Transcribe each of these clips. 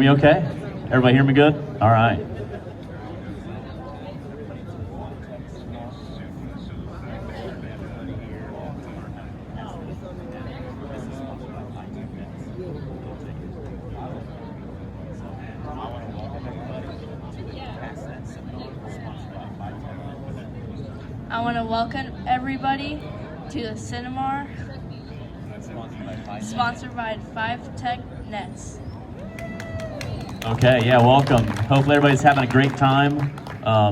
Me okay? Everybody hear me good? All right. I want to welcome everybody to the Cinemar, sponsored by 5 Tech Nets. Okay, yeah, welcome. Hopefully everybody's having a great time.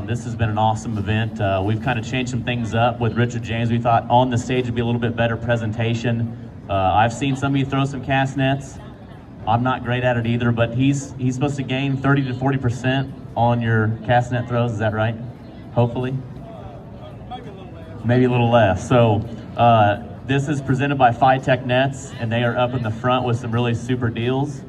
This has been an awesome event. We've kind of changed some things up with Richard James. We thought on the stage would be a little bit better presentation. I've seen some of you throw some cast nets. I'm not great at it either, but he's supposed to gain 30 to 40% on your cast net throws. Is that right? Hopefully. Maybe a little less. So this is presented by 5 Tech Nets, and they are up in the front with some really super deals.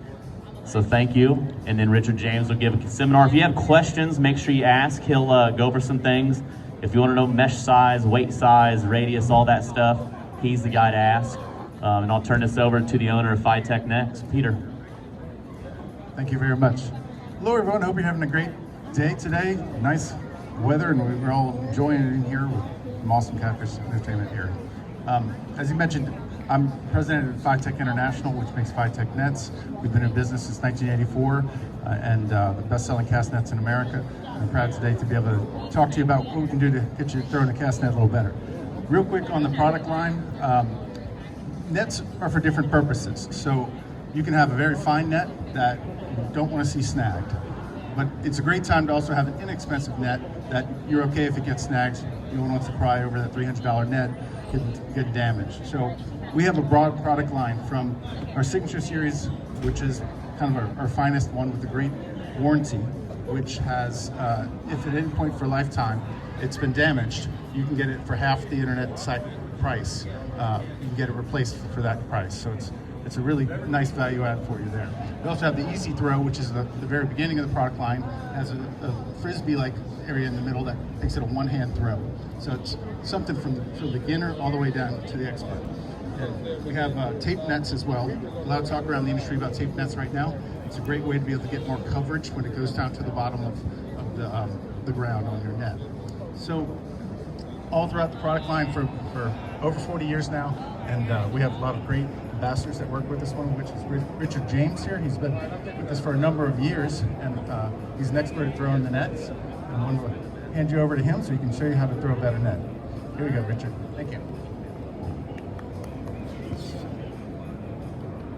So thank you. And then Richard James will give a seminar. If you have questions, make sure you ask. He'll go over some things. If you want to know mesh size, weight size, radius, all that stuff, he's the guy to ask. And I'll turn this over to the owner of 5 Tech Nets, Peter. Thank you very much. Hello everyone, hope you're having a great day today. Nice weather, and we're all enjoying it in here with some awesome catfish entertainment here. As you mentioned, I'm president of 5 Tech International, which makes 5 Tech Nets. We've been in business since 1984 and the best-selling cast nets in America. I'm proud today to be able to talk to you about what we can do to get you throwing a cast net a little better. Real quick on the product line, nets are for different purposes. So you can have a very fine net that you don't want to see snagged. But it's a great time to also have an inexpensive net that you're okay if it gets snagged. You don't want to pry over that $300 net, get damaged. So we have a broad product line from our Signature Series, which is kind of our finest one with a great warranty, which has, if at any point for a lifetime it's been damaged, you can get it for half the internet site price. You can get it replaced for that price. So it's a really nice value add for you there. We also have the Easy Throw, which is the very beginning of the product line. It has a frisbee-like area in the middle that makes it a one-hand throw. So it's something from the beginner all the way down to the expert. And we have tape nets as well. A lot of talk around the industry about tape nets right now. It's a great way to be able to get more coverage when it goes down to the bottom of the ground on your net. So all throughout the product line for over 40 years now, and we have a lot of great ambassadors that work with this one, which is Richard James here. He's been with us for a number of years, and he's an expert at throwing the nets. And I'm going to hand you over to him so he can show you how to throw a better net. Here we go, Richard. Thank you.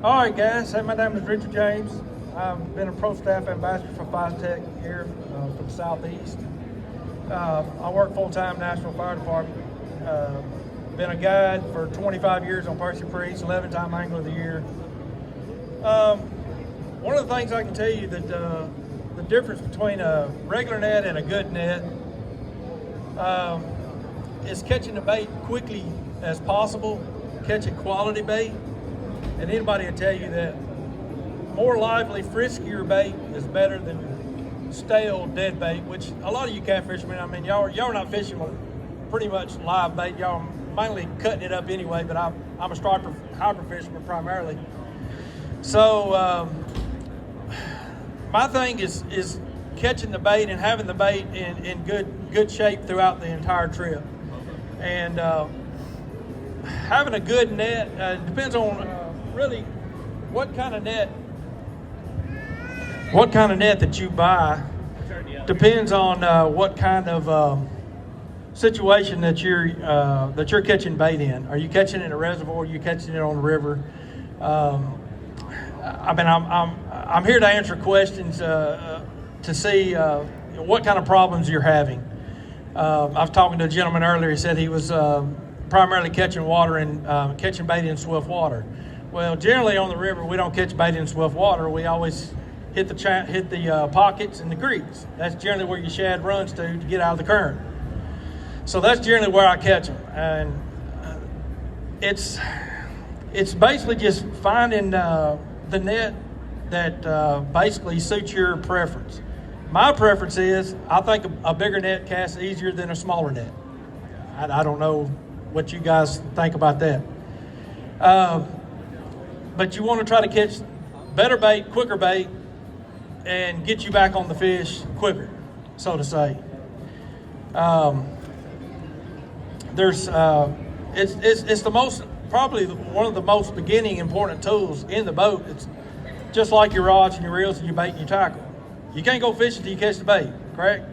All right, guys. My name is Richard James. I've been a pro staff ambassador for 5 Tech here from the Southeast. I work full-time National Fire Department. Been a guide for 25 years on Percy Priest, 11-time Angler of the Year. One of the things I can tell you that the difference between a regular net and a good net is catching the bait quickly as possible, catching quality bait. And anybody will tell you that more lively, friskier bait is better than stale, dead bait, which a lot of you catfishermen, I mean, y'all are not fishing with pretty much live bait. Y'all are mainly cutting it up anyway, but I'm a striper hybrid fisherman primarily. So my thing is catching the bait and having the bait in good shape throughout the entire trip. And having a good net depends on really what kind of net that you buy. Depends on what kind of situation that you're catching bait in. Are you catching it in a reservoir? Are you catching it on the river? I mean, I'm here to answer questions to see what kind of problems you're having. I was talking to a gentleman earlier. He said he was primarily catching bait in swift water. Well, generally on the river, we don't catch bait in swift water. We always hit the pockets and the creeks. That's generally where your shad runs to get out of the current. So that's generally where I catch them, and it's basically just finding the net that basically suits your preference. My preference is I think a bigger net casts easier than a smaller net. I don't know what you guys think about that. But you want to try to catch better bait, quicker bait, and get you back on the fish quicker, so to say. It's the most, probably one of the most beginning important tools in the boat. It's just like your rods and your reels and your bait and your tackle. You can't go fishing until you catch the bait, correct?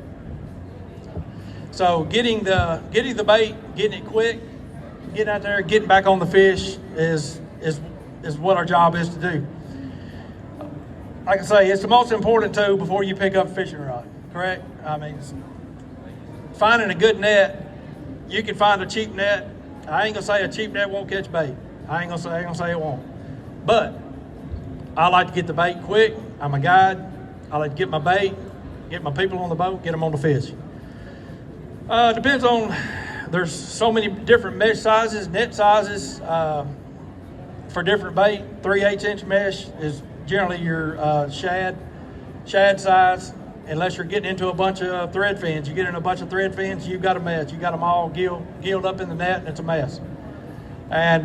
So getting the bait, getting it quick, getting out there, getting back on the fish is what our job is to do. Like I say, it's the most important tool before you pick up a fishing rod, correct? I mean, finding a good net. You can find a cheap net. I ain't gonna say a cheap net won't catch bait. I ain't gonna say it won't. But I like to get the bait quick. I'm a guide. I like to get my bait, get my people on the boat, get them on the fish. Depends on, there's so many different mesh sizes, net sizes for different bait. 3/8 inch mesh is generally your shad size. Unless you're getting into a bunch of thread fins. You get in a bunch of thread fins, you've got a mess. You got them all gilled up in the net, and it's a mess. And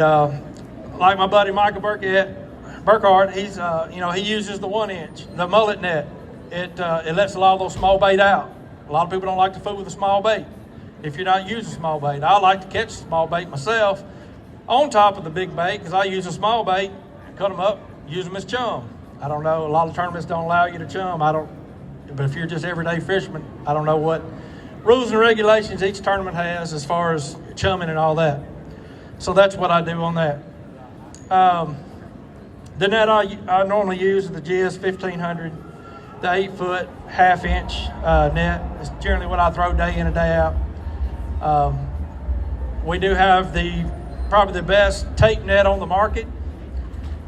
like my buddy Michael Burkhardt, he's he uses the 1 inch, the mullet net. It lets a lot of those small bait out. A lot of people don't like to fool with a small bait. If you're not using small bait, I like to catch small bait myself on top of the big bait because I use a small bait, cut them up, use them as chum. I don't know. A lot of tournaments don't allow you to chum. But if you're just everyday fisherman, I don't know what rules and regulations each tournament has as far as chumming and all that. So that's what I do on that. The net I normally use is the GS 1500, the 8-foot, 1/2 inch net. It's generally what I throw day in and day out. We do have probably the best tape net on the market.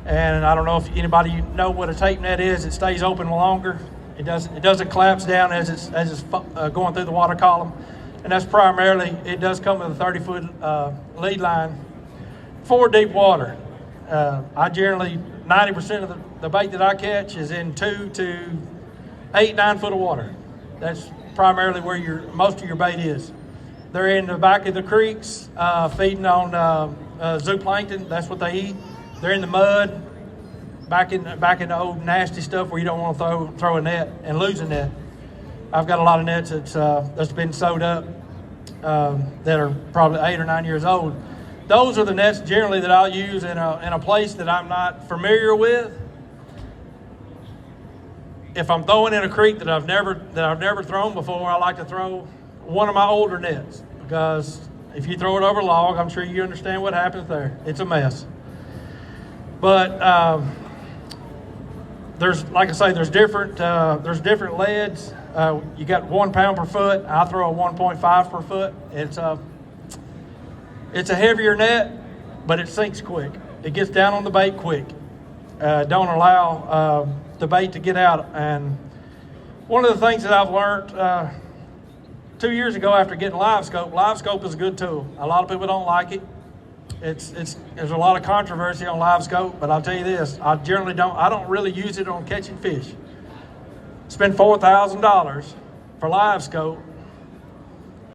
And I don't know if anybody know what a tape net is. It stays open longer. It doesn't collapse down as it's going through the water column, and that's primarily, it does come with a 30-foot lead line for deep water. I generally, 90% of the bait that I catch is in 2 to 8, 9 foot of water. That's primarily where most of your bait is. They're in the back of the creeks feeding on zooplankton. That's what they eat. They're in the mud. Back in the old nasty stuff where you don't want to throw a net and lose a net. I've got a lot of nets that's been sewed up that are probably 8 or 9 years old. Those are the nets generally that I'll use in a place that I'm not familiar with. If I'm throwing in a creek that I've never thrown before, I like to throw one of my older nets because if you throw it over a log, I'm sure you understand what happens there. It's a mess. But like I say, there's different leads. You got 1 pound per foot. I throw a 1.5 per foot. It's a heavier net, but it sinks quick. It gets down on the bait quick. Don't allow the bait to get out. And one of the things that I've learned 2 years ago after getting live scope is a good tool. A lot of people don't like it. There's a lot of controversy on live scope, but I'll tell you this, I don't really use it on catching fish. Spend $4,000 for live scope